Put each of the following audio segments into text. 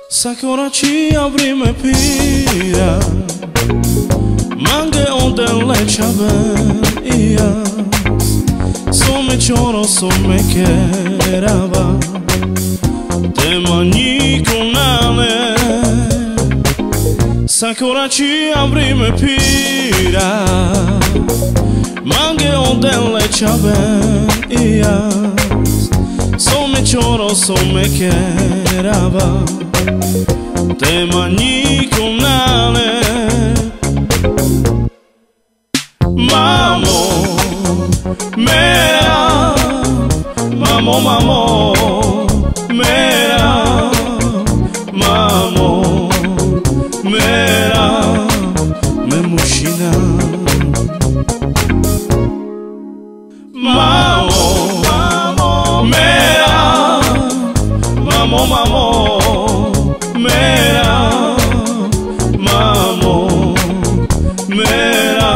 Sakura ci avrime pira Mange onden leçaben iya Some çoro some kerava Temani kunale Sakura ci avrime pira Mange onden leçaben iya Some çoro some kerava Temani kunale Mamo mera Mamo mamo mera Mamo mera Me mushina Mamo mera Mamo mamo mera Mamo mera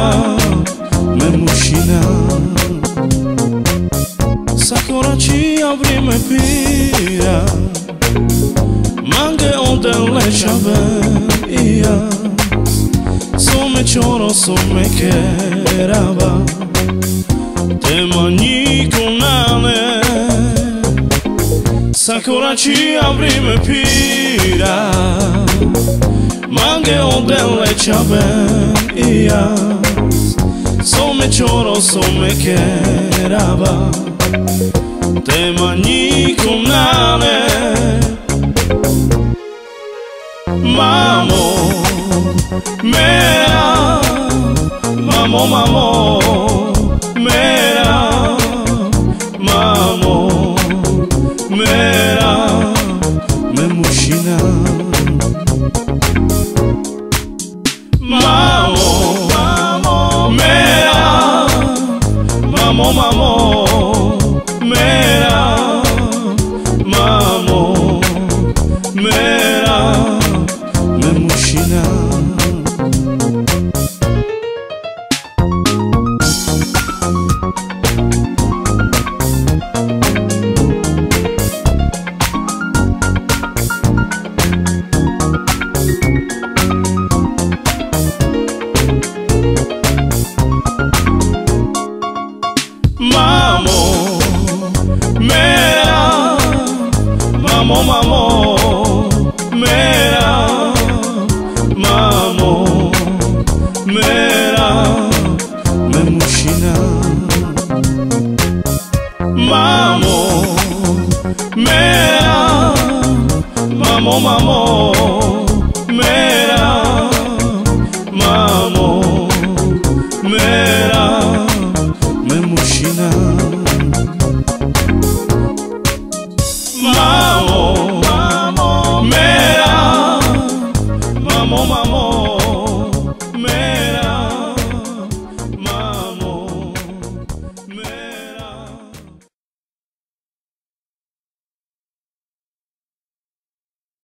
Me mushina Sakura ci avrime pira Mange onden leçaben iya Some çoro some kerava Temani kunale Sakura ci avrime pira Mange onden leçaben iya Some çoro some kerava Temani kunale Mamo mera Mamo mamo mera Mamo mera Me mushina Mamo mera Mamo mamo mera Mamo mera Me mushina Mamo mera Mamo mamo mera Mamo mera Me mushina Mamo mera Mamo mamo mera Mamo mera Me mushina Mamo mera Mamo mamo